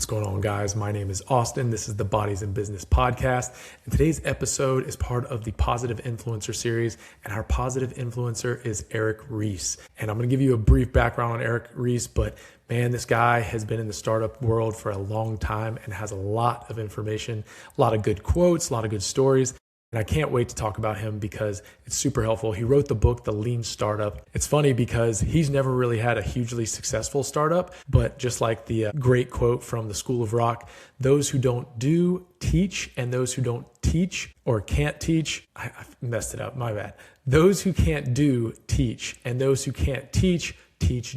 going on, guys? My name is Austin. This is the Bodies in Business podcast. And today's episode is part of the Positive Influencer series. And our positive influencer is Ries. And I'm going to give you a brief background on Ries, but man, this guy has been in the startup world for a long time and has a lot of information, a lot of good quotes, a lot of good stories. And I can't wait to talk about him because it's super helpful. He wrote the book, The Lean Startup. It's funny because he's never really had a hugely successful startup, but just like the great quote from the School of Rock, those who don't do, teach, and those who don't teach or can't teach, I messed it up, my bad. Those who can't do, teach, and those who can't teach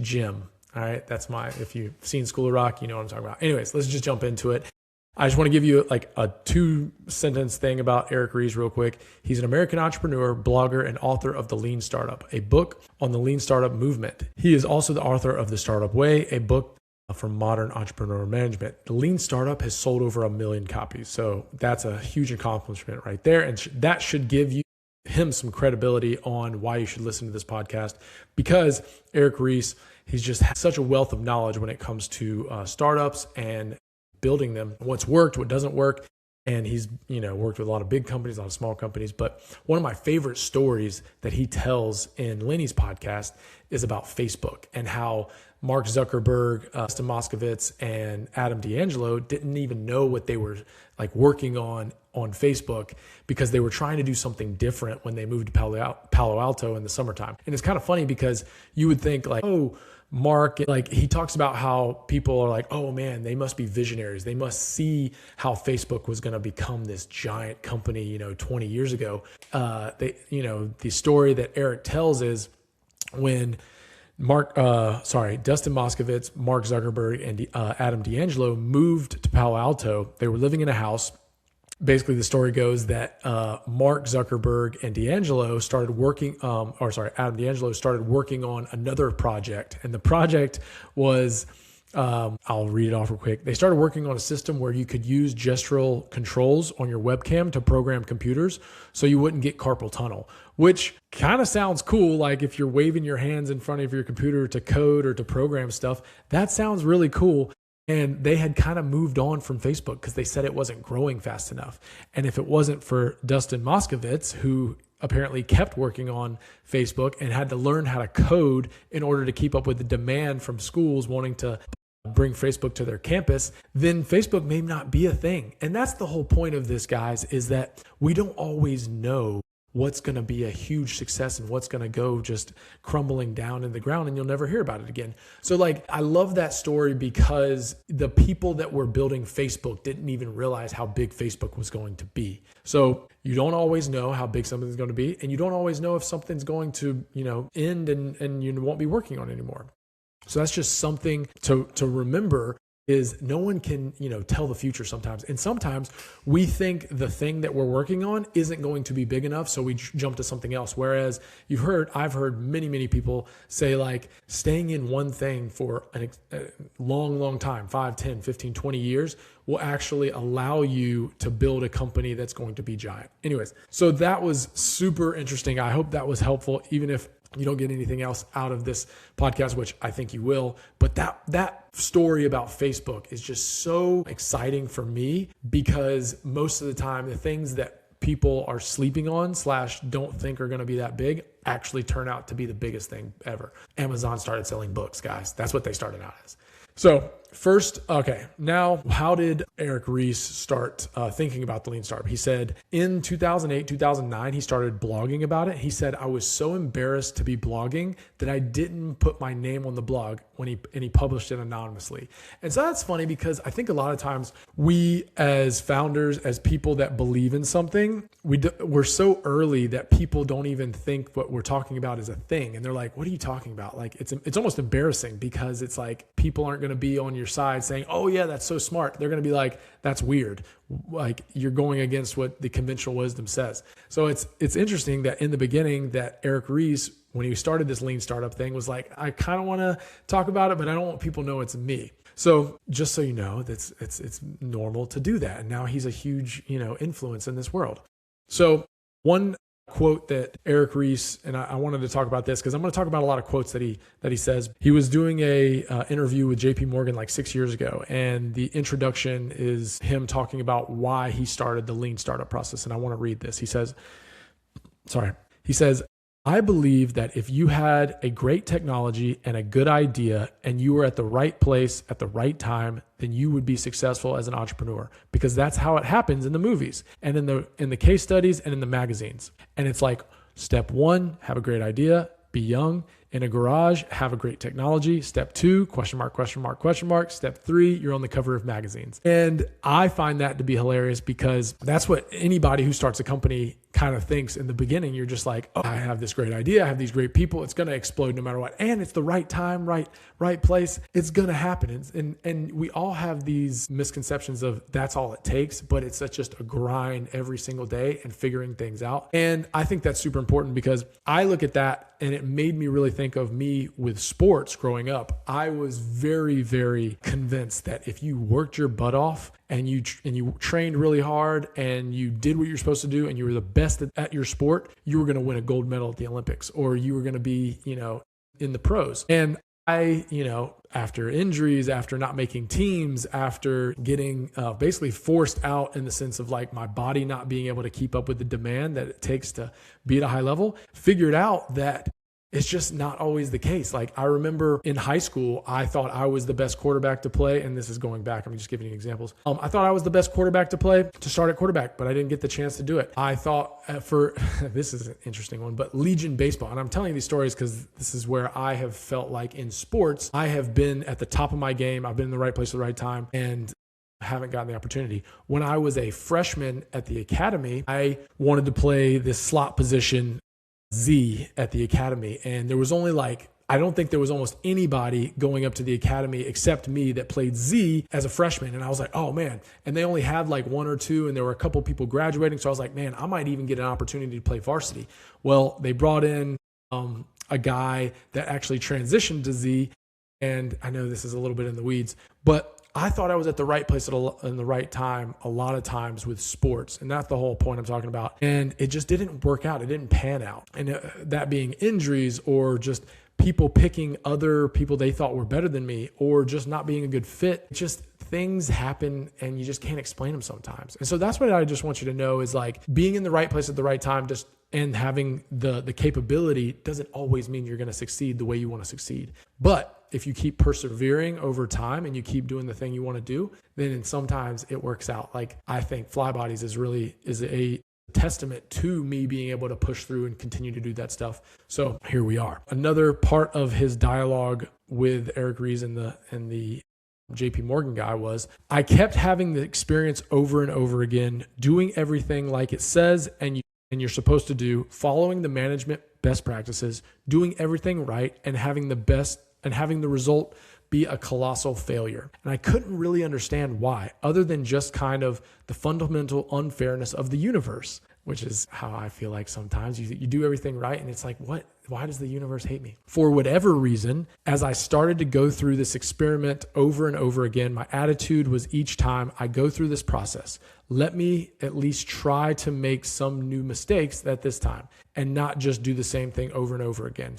Jim. All right, that's if you've seen School of Rock, you know what I'm talking about. Anyways, let's just jump into it. I just want to give you like a 2-sentence thing about Ries real quick. He's an American entrepreneur, blogger, and author of The Lean Startup, a book on the lean startup movement. He is also the author of The Startup Way, a book from modern entrepreneurial management. The Lean Startup has sold over 1 million copies. So that's a huge accomplishment right there. And that should give him some credibility on why you should listen to this podcast, because Ries, he's just had such a wealth of knowledge when it comes to startups and building them, what's worked, what doesn't work. And he's, worked with a lot of big companies, a lot of small companies. But one of my favorite stories that he tells in Lenny's podcast is about Facebook and how Mark Zuckerberg, Dustin Moskovitz, and Adam D'Angelo didn't even know what they were like working on Facebook because they were trying to do something different when they moved to Palo Alto in the summertime. And it's kind of funny because you would think like, oh, Mark, like he talks about how people are like, oh man, they must be visionaries. They must see how Facebook was going to become this giant company, 20 years ago. The story that Eric tells is when Dustin Moskovitz, Mark Zuckerberg, and Adam D'Angelo moved to Palo Alto. They were living in a house. Basically, the story goes that Mark Zuckerberg and D'Angelo started working, Adam D'Angelo started working on another project. And the project was, I'll read it off real quick. They started working on a system where you could use gestural controls on your webcam to program computers so you wouldn't get carpal tunnel, which kind of sounds cool. Like if you're waving your hands in front of your computer to code or to program stuff, that sounds really cool. And they had kind of moved on from Facebook because they said it wasn't growing fast enough. And if it wasn't for Dustin Moskovitz, who apparently kept working on Facebook and had to learn how to code in order to keep up with the demand from schools wanting to bring Facebook to their campus, then Facebook may not be a thing. And that's the whole point of this, guys, is that we don't always know what's going to be a huge success and what's going to go just crumbling down in the ground and you'll never hear about it again. So I love that story because the people that were building Facebook didn't even realize how big Facebook was going to be. So you don't always know how big something's going to be, and you don't always know if something's going to, end and you won't be working on it anymore. So that's just something to remember, is no one can, tell the future sometimes. And sometimes we think the thing that we're working on isn't going to be big enough, so we jump to something else. Whereas I've heard many, many people say like staying in one thing for a long, long time, 5, 10, 15, 20 years will actually allow you to build a company that's going to be giant. Anyways, so that was super interesting. I hope that was helpful, even if you don't get anything else out of this podcast, which I think you will. But that story about Facebook is just so exciting for me because most of the time, the things that people are sleeping on / don't think are going to be that big actually turn out to be the biggest thing ever. Amazon started selling books, guys. That's what they started out as. So first, now how did Ries start thinking about the Lean Startup? He said in 2008, 2009, he started blogging about it. He said, I was so embarrassed to be blogging that I didn't put my name on the blog and he published it anonymously. And so that's funny because I think a lot of times we as founders, as people that believe in something, we're so early that people don't even think what we're talking about is a thing. And they're like, what are you talking about? Like it's almost embarrassing because it's like people aren't going to be on your side saying, oh yeah, that's so smart. They're going to be like, that's weird. Like you're going against what the conventional wisdom says. So it's interesting that in the beginning that Ries, when he started this lean startup thing, was like, I kind of want to talk about it, but I don't want people to know it's me. So just so you know, it's normal to do that. And now he's a huge, influence in this world. So one quote that Eric Ries, and I wanted to talk about this because I'm going to talk about a lot of quotes that he says. He was doing a interview with JP Morgan like 6 years ago, and the introduction is him talking about why he started the lean startup process. And I want to read this. He says, I believe that if you had a great technology and a good idea and you were at the right place at the right time, then you would be successful as an entrepreneur, because that's how it happens in the movies and in the case studies and in the magazines. And it's like, step one, have a great idea, be young, in a garage, have a great technology. Step two, question mark, question mark, question mark. Step three, you're on the cover of magazines. And I find that to be hilarious because that's what anybody who starts a company kind of thinks in the beginning. You're just like, oh, I have this great idea. I have these great people. It's going to explode no matter what. And it's the right time, right place. It's going to happen. And we all have these misconceptions of that's all it takes, but it's just a grind every single day and figuring things out. And I think that's super important because I look at that and it made me really think of me with sports growing up. I was very, very convinced that if you worked your butt off and you trained really hard and you did what you're supposed to do and you were the best at your sport, you were going to win a gold medal at the Olympics, or you were going to be, in the pros. And I, after injuries, after not making teams, after getting basically forced out in the sense of like my body not being able to keep up with the demand that it takes to be at a high level, figured out that it's just not always the case. Like I remember in high school, I thought I was the best quarterback to play. And this is going back. I'm just giving you examples. I thought I was the best quarterback to play to start at quarterback, but I didn't get the chance to do it. I thought this is an interesting one, but Legion baseball. And I'm telling you these stories because this is where I have felt like in sports, I have been at the top of my game. I've been in the right place at the right time and haven't gotten the opportunity. When I was a freshman at the academy, I wanted to play this slot position Z at the academy. And there was only I don't think there was almost anybody going up to the academy except me that played Z as a freshman. And I was like, oh man. And they only had like one or two, and there were a couple people graduating. So I was like, man, I might even get an opportunity to play varsity. Well, they brought in a guy that actually transitioned to Z. And I know this is a little bit in the weeds, but I thought I was at the right place in the right time a lot of times with sports. And that's the whole point I'm talking about. And it just didn't work out. It didn't pan out. And that being injuries or just people picking other people they thought were better than me or just not being a good fit. Just things happen and you just can't explain them sometimes. And so that's what I just want you to know is like being in the right place at the right time and having the capability doesn't always mean you're going to succeed the way you want to succeed. But if you keep persevering over time and you keep doing the thing you want to do, then sometimes it works out. Like I think Fly Bodies is a testament to me being able to push through and continue to do that stuff. So here we are. Another part of his dialogue with Eric Ries and the JP Morgan guy was, I kept having the experience over and over again, doing everything like it says and you're supposed to do, following the management best practices, doing everything right and having the result be a colossal failure. And I couldn't really understand why, other than just kind of the fundamental unfairness of the universe, which is how I feel like sometimes you do everything right. And it's like, what? Why does the universe hate me? For whatever reason, as I started to go through this experiment over and over again, my attitude was each time I go through this process, let me at least try to make some new mistakes at this time and not just do the same thing over and over again.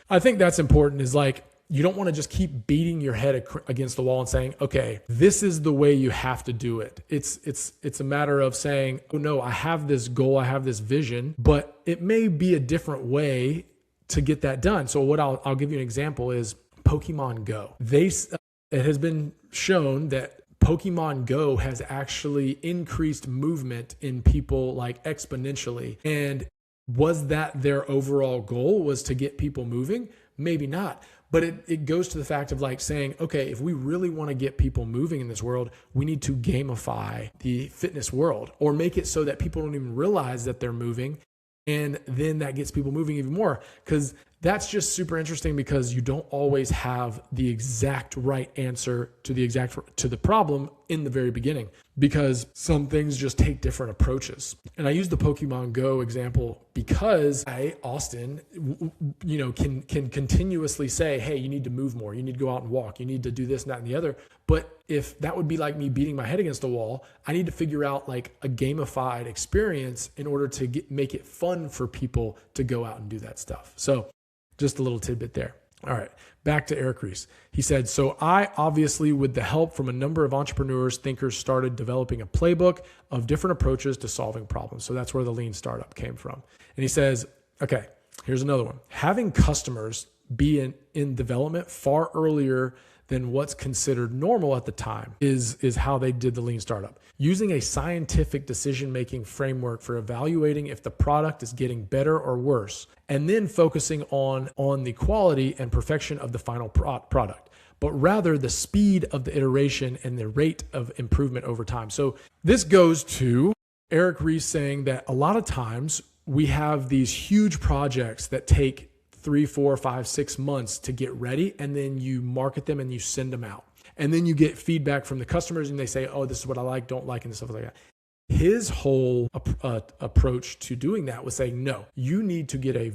I think that's important is like, you don't want to just keep beating your head against the wall and saying, okay, this is the way you have to do it. It's a matter of saying, oh no, I have this goal, I have this vision, but it may be a different way to get that done. So what I'll give you an example is Pokemon Go. It has been shown that Pokemon Go has actually increased movement in people like exponentially. And was that their overall goal, was to get people moving? Maybe not. But it goes to the fact of like saying, okay, if we really want to get people moving in this world, we need to gamify the fitness world or make it so that people don't even realize that they're moving. And then that gets people moving even more, because that's just super interesting because you don't always have the exact right answer to the problem in the very beginning, because some things just take different approaches. And I use the Pokemon Go example because Austin, can continuously say, hey, you need to move more. You need to go out and walk. You need to do this and that and the other. But if that would be like me beating my head against a wall, I need to figure out like a gamified experience in order to make it fun for people to go out and do that stuff. So just a little tidbit there. All right, back to Eric Ries. He said, so I obviously, with the help from a number of entrepreneurs, thinkers, started developing a playbook of different approaches to solving problems. So that's where the lean startup came from. And he says, okay, here's another one. Having customers be in development far earlier than what's considered normal at the time is how they did the lean startup. Using a scientific decision-making framework for evaluating if the product is getting better or worse, and then focusing on the quality and perfection of the final product, but rather the speed of the iteration and the rate of improvement over time. So this goes to Eric Ries saying that a lot of times we have these huge projects that take 3, 4, 5, 6 months to get ready, and then you market them and you send them out. And then you get feedback from the customers and they say, oh, this is what I like, don't like, and stuff like that. His whole approach to doing that was saying, no, you need to get a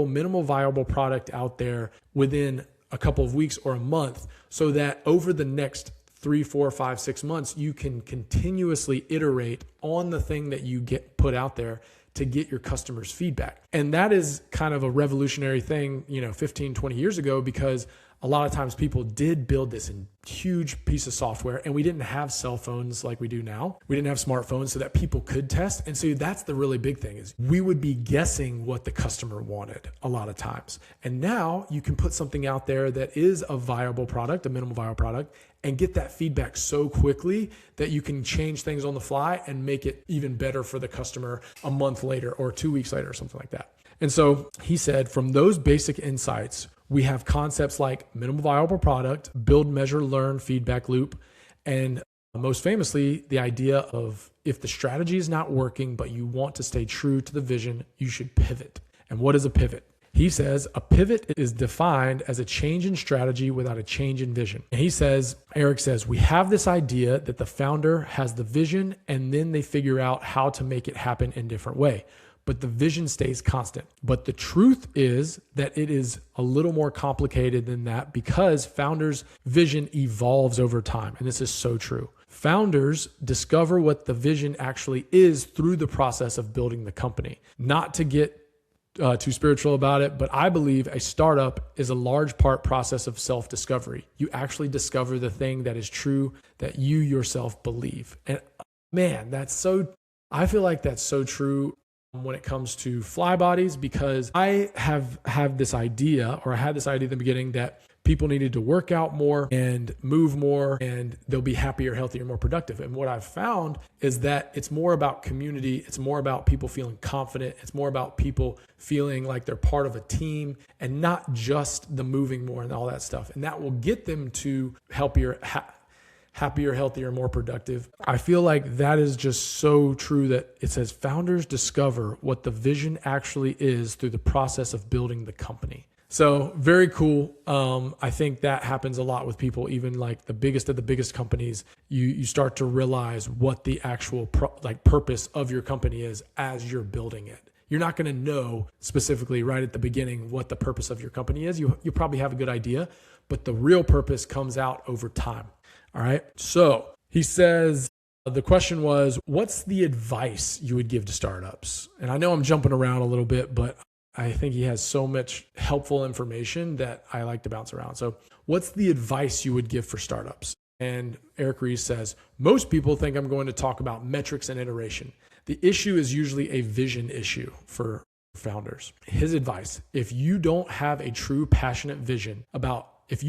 minimal viable product out there within a couple of weeks or a month, so that over the next 3, 4, 5, 6 months, you can continuously iterate on the thing that you get put out there to get your customers' feedback. And that is kind of a revolutionary thing, 15, 20 years ago, because a lot of times people did build this huge piece of software, and we didn't have cell phones like we do now. We didn't have smartphones so that people could test. And so that's the really big thing, is we would be guessing what the customer wanted a lot of times. And now you can put something out there that is a viable product, a minimal viable product, and get that feedback so quickly that you can change things on the fly and make it even better for the customer a month later or 2 weeks later or something like that. And so he said, from those basic insights, we have concepts like minimal viable product, build, measure, learn, feedback loop, and most famously, the idea of if the strategy is not working, but you want to stay true to the vision, you should pivot. And what is a pivot? He says a pivot is defined as a change in strategy without a change in vision. And Eric says, we have this idea that the founder has the vision and then they figure out how to make it happen in a different way. But the vision stays constant. But the truth is that it is a little more complicated than that, because founders' vision evolves over time. And this is so true. Founders discover what the vision actually is through the process of building the company. Not to get too spiritual about it, but I believe a startup is a large part process of self-discovery. You actually discover the thing that is true that you yourself believe. And man, I feel like that's so true when it comes to fly bodies, because I had this idea in the beginning that people needed to work out more and move more, and they'll be happier, healthier, more productive. And what I've found is that it's more about community. It's more about people feeling confident. It's more about people feeling like they're part of a team, and not just the moving more and all that stuff. And that will get them to happier, healthier, more productive. I feel like that is just so true, that it says founders discover what the vision actually is through the process of building the company. So very cool. I think that happens a lot with people, even like the biggest of the biggest companies. You start to realize what the actual purpose of your company is as you're building it. You're not going to know specifically right at the beginning what the purpose of your company is. You probably have a good idea, but the real purpose comes out over time. All right. So he says, the question was, what's the advice you would give to startups? And I know I'm jumping around a little bit, but I think he has so much helpful information that I like to bounce around. So what's the advice you would give for startups? And Eric Ries says, most people think I'm going to talk about metrics and iteration. The issue is usually a vision issue for founders. His advice, if you don't have a true passionate vision if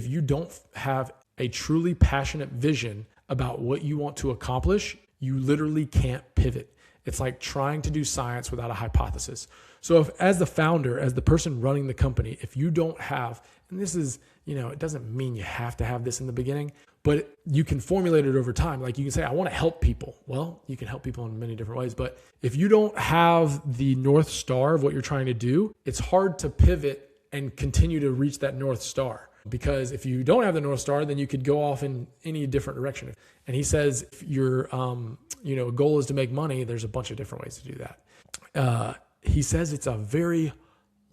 you don't have a truly passionate vision about what you want to accomplish, you literally can't pivot. It's like trying to do science without a hypothesis. So if, as the founder, as the person running the company, if you don't have, and this is, it doesn't mean you have to have this in the beginning, but you can formulate it over time. Like you can say, I want to help people. Well, you can help people in many different ways, but if you don't have the North Star of what you're trying to do, it's hard to pivot and continue to reach that North Star. Because if you don't have the North Star, then you could go off in any different direction. And he says, if your goal is to make money, there's a bunch of different ways to do that. He says it's a very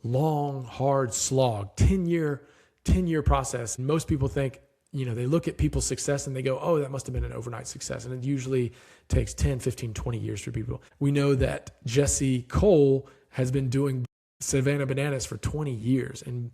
long, hard slog, 10-year process. Most people think they look at people's success and they go, oh, that must have been an overnight success. And it usually takes 10, 15, 20 years for people. We know that Jesse Cole has been doing Savannah Bananas for 20 years. And,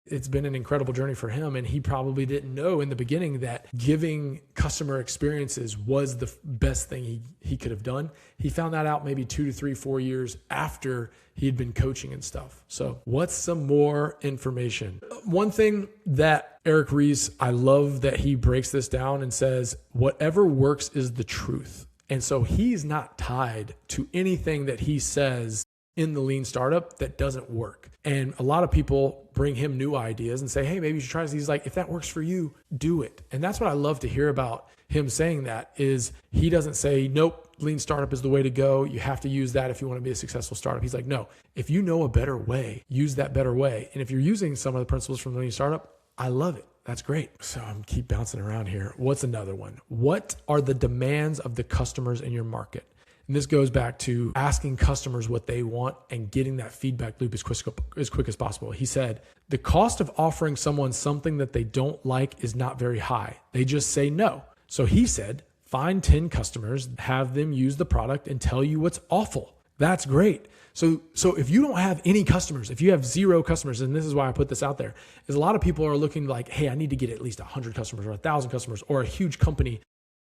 it's been an incredible journey for him. And he probably didn't know in the beginning that giving customer experiences was the best thing he could have done. He found that out maybe 2 to 3, 4 years after he'd been coaching and stuff. So what's some more information? One thing that Eric Ries, I love that he breaks this down and says, whatever works is the truth. And so he's not tied to anything that he says in the lean startup that doesn't work. And a lot of people bring him new ideas and say, hey, maybe you should try this. He's like, if that works for you, do it. And that's what I love to hear about him saying that is he doesn't say, nope, lean startup is the way to go. You have to use that if you want to be a successful startup. He's like, no, if you know a better way, use that better way. And if you're using some of the principles from the lean startup, I love it. That's great. So I'm keep bouncing around here. What's another one? What are the demands of the customers in your market? And this goes back to asking customers what they want and getting that feedback loop as quick as possible. He said, the cost of offering someone something that they don't like is not very high. They just say no. So he said, find 10 customers, have them use the product and tell you what's awful. That's great. So if you don't have any customers, if you have 0 customers, and this is why I put this out there, is a lot of people are looking like, hey, I need to get at least 100 customers or 1,000 customers or a huge company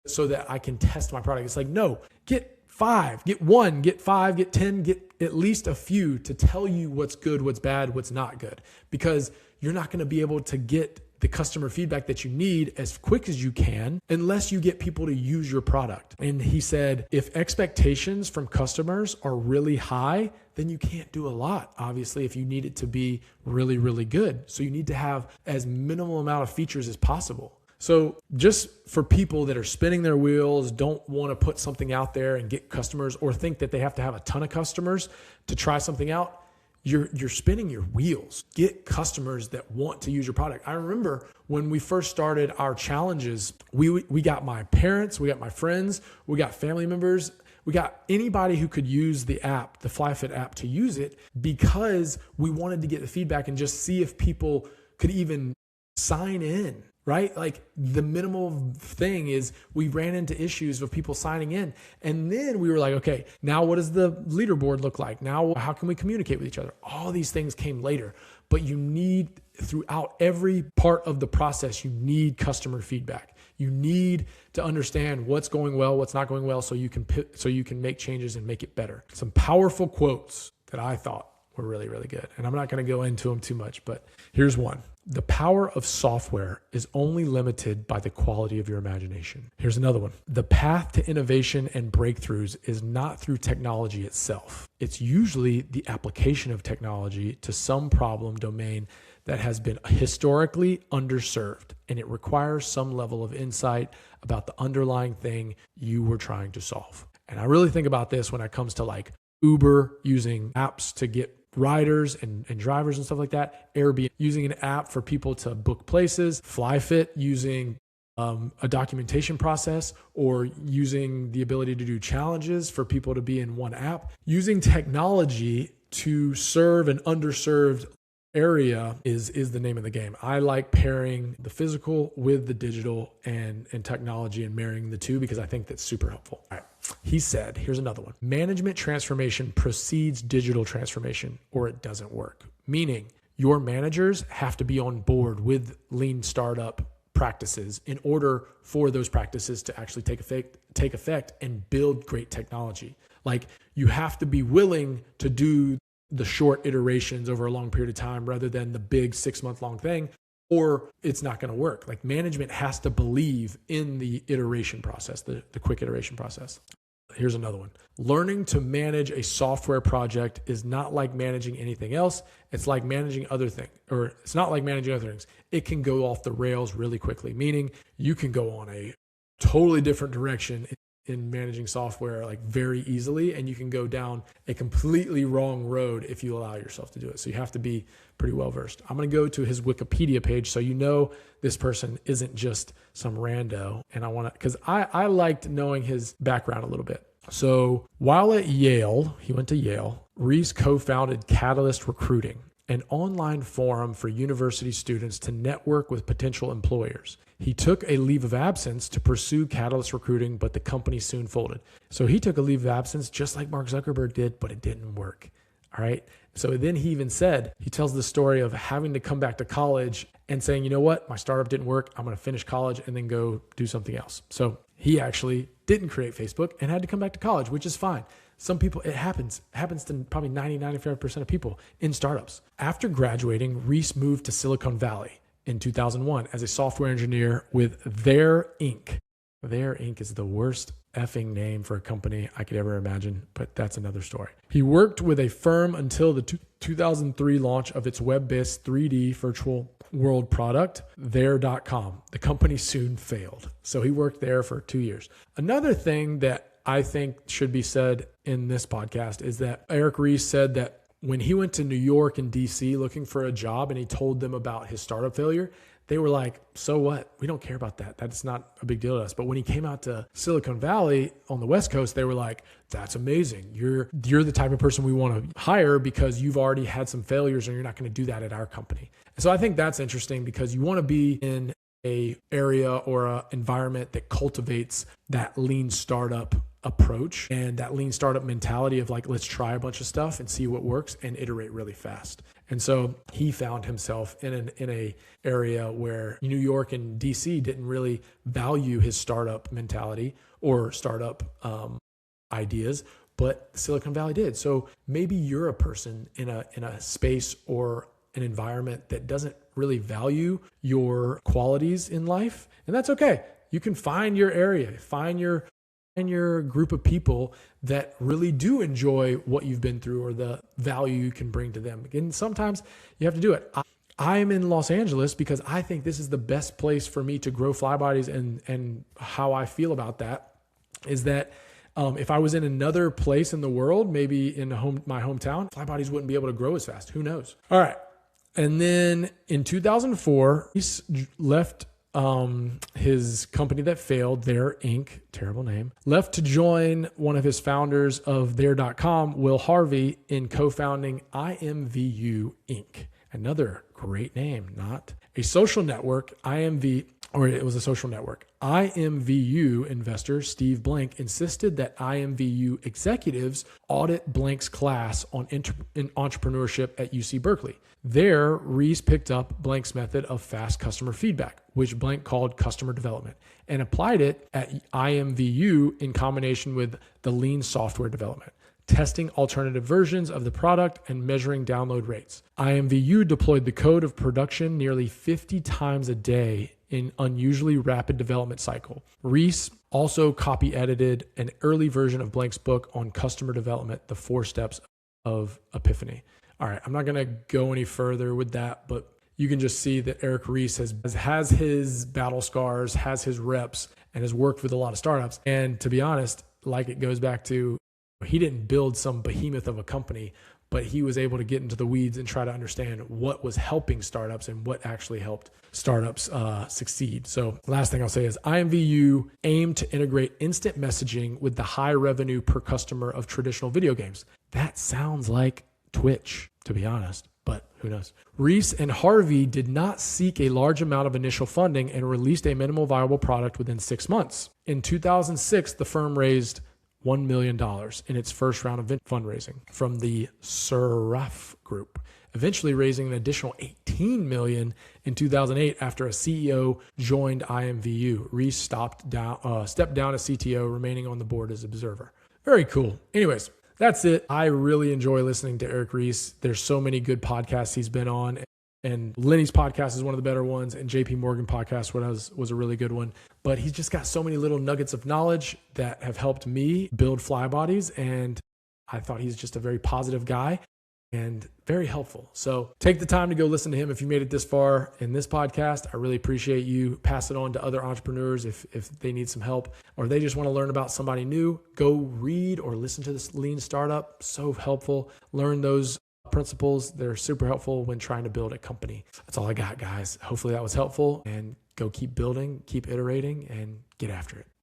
so that I can test my product. It's like, no, get 5, get 1, get 5, get 10, get at least a few to tell you what's good, what's bad, what's not good, because you're not going to be able to get the customer feedback that you need as quick as you can unless you get people to use your product. And he said, if expectations from customers are really high, then you can't do a lot, obviously, if you need it to be really, really good. So you need to have as minimal amount of features as possible. So just for people that are spinning their wheels, don't want to put something out there and get customers or think that they have to have a ton of customers to try something out, you're spinning your wheels. Get customers that want to use your product. I remember when we first started our challenges, we got my parents, we got my friends, we got family members, we got anybody who could use the app, the FlyFit app, to use it because we wanted to get the feedback and just see if people could even sign in. Right? Like the minimal thing is we ran into issues of people signing in. And then we were like, okay, now what does the leaderboard look like? Now, how can we communicate with each other? All these things came later, but you need throughout every part of the process, you need customer feedback. You need to understand what's going well, what's not going well, so you can make changes and make it better. Some powerful quotes that I thought were really, really good. And I'm not going to go into them too much, but here's one. The power of software is only limited by the quality of your imagination. Here's another one. The path to innovation and breakthroughs is not through technology itself. It's usually the application of technology to some problem domain that has been historically underserved, and it requires some level of insight about the underlying thing you were trying to solve. And I really think about this when it comes to like Uber using apps to get riders and drivers and stuff like that, Airbnb using an app for people to book places, FlyFit using a documentation process or using the ability to do challenges for people to be in one app. Using technology to serve an underserved area is the name of the game. I like pairing the physical with the digital and technology and marrying the two because I think that's super helpful. All right. He said, here's another one. Management transformation precedes digital transformation or it doesn't work. Meaning your managers have to be on board with lean startup practices in order for those practices to actually take effect and build great technology. Like you have to be willing to do the short iterations over a long period of time rather than the big 6-month long thing, or it's not going to work. Like management has to believe in the iteration process, the quick iteration process. Here's another one. Learning to manage a software project is not like managing anything else. It's like managing other things, or it's not like managing other things. It can go off the rails really quickly, meaning you can go on a totally different direction in managing software like very easily, and you can go down a completely wrong road if you allow yourself to do it. So you have to be pretty well versed. I'm going to go to his Wikipedia page so you know this person isn't just some rando. And I want to, because I liked knowing his background a little bit. So while at Yale, he went to Yale, Ries co-founded Catalyst Recruiting, an online forum for university students to network with potential employers. He took a leave of absence to pursue Catalyst recruiting, but the company soon folded. So he took a leave of absence just like Mark Zuckerberg did, but it didn't work. All right. So then he even said, he tells the story of having to come back to college and saying, you know what, my startup didn't work. I'm going to finish college and then go do something else. So he actually didn't create Facebook and had to come back to college, which is fine. Some people, it happens to probably 95% of people in startups. After graduating, Ries moved to Silicon Valley in 2001 as a software engineer with Their Inc. Their Inc. is the worst effing name for a company I could ever imagine, but that's another story. He worked with a firm until the 2003 launch of its web-based 3D virtual world product, There.com. The company soon failed. So he worked there for 2 years. Another thing that I think should be said in this podcast is that Eric Ries said that when he went to New York and DC looking for a job and he told them about his startup failure, they were like, so what? We don't care about that. That's not a big deal to us. But when he came out to Silicon Valley on the West Coast, they were like, that's amazing. You're the type of person we want to hire because you've already had some failures and you're not going to do that at our company. And so I think that's interesting because you want to be in a area or a environment that cultivates that lean startup approach and that lean startup mentality of like, let's try a bunch of stuff and see what works and iterate really fast. And so he found himself in a area where New York and DC didn't really value his startup mentality or startup ideas, but Silicon Valley did. So maybe you're a person in a space or an environment that doesn't really value your qualities in life, and that's okay. You can find your area, find your group of people that really do enjoy what you've been through or the value you can bring to them. And sometimes you have to do it. I'm in Los Angeles because I think this is the best place for me to grow Flybodies, and how I feel about that is that if I was in another place in the world, maybe in my hometown, Flybodies wouldn't be able to grow as fast. Who knows? All right. And then in 2004, he left his company that failed, Their Inc., terrible name, left to join one of his founders of There.com, Will Harvey, in co-founding IMVU Inc. Another great name, not a social network. It was a social network. IMVU investor Steve Blank insisted that IMVU executives audit Blank's class on entrepreneurship at UC Berkeley. There, Ries picked up Blank's method of fast customer feedback, which Blank called customer development, and applied it at IMVU in combination with the lean software development, testing alternative versions of the product and measuring download rates. IMVU deployed the code of production nearly 50 times a day in unusually rapid development cycle. Ries also copy edited an early version of Blank's book on customer development, The 4 Steps of Epiphany. All right, I'm not going to go any further with that, but you can just see that Eric Ries has his battle scars, has his reps, and has worked with a lot of startups. And to be honest, like it goes back to, he didn't build some behemoth of a company, but he was able to get into the weeds and try to understand what was helping startups and what actually helped startups succeed. So last thing I'll say is IMVU aimed to integrate instant messaging with the high revenue per customer of traditional video games. That sounds like Twitch, to be honest, but who knows? Ries and Harvey did not seek a large amount of initial funding and released a minimal viable product within 6 months. In 2006, the firm raised $1 million in its first round of fundraising from the Seraph Group, eventually raising an additional $18 million in 2008 after a CEO joined IMVU. Ries stepped down as CTO, remaining on the board as observer. Very cool. Anyways, that's it. I really enjoy listening to Eric Ries. There's so many good podcasts he's been on. And Lenny's podcast is one of the better ones, and JP Morgan podcast was a really good one. But he's just got so many little nuggets of knowledge that have helped me build Flybodies, and I thought he's just a very positive guy and very helpful. So take the time to go listen to him if you made it this far in this podcast. I really appreciate you. Pass it on to other entrepreneurs if they need some help or they just want to learn about somebody new. Go read or listen to this Lean Startup. So helpful. Learn those principles. They're super helpful when trying to build a company. That's all I got, guys. Hopefully that was helpful, and go keep building, keep iterating, and get after it.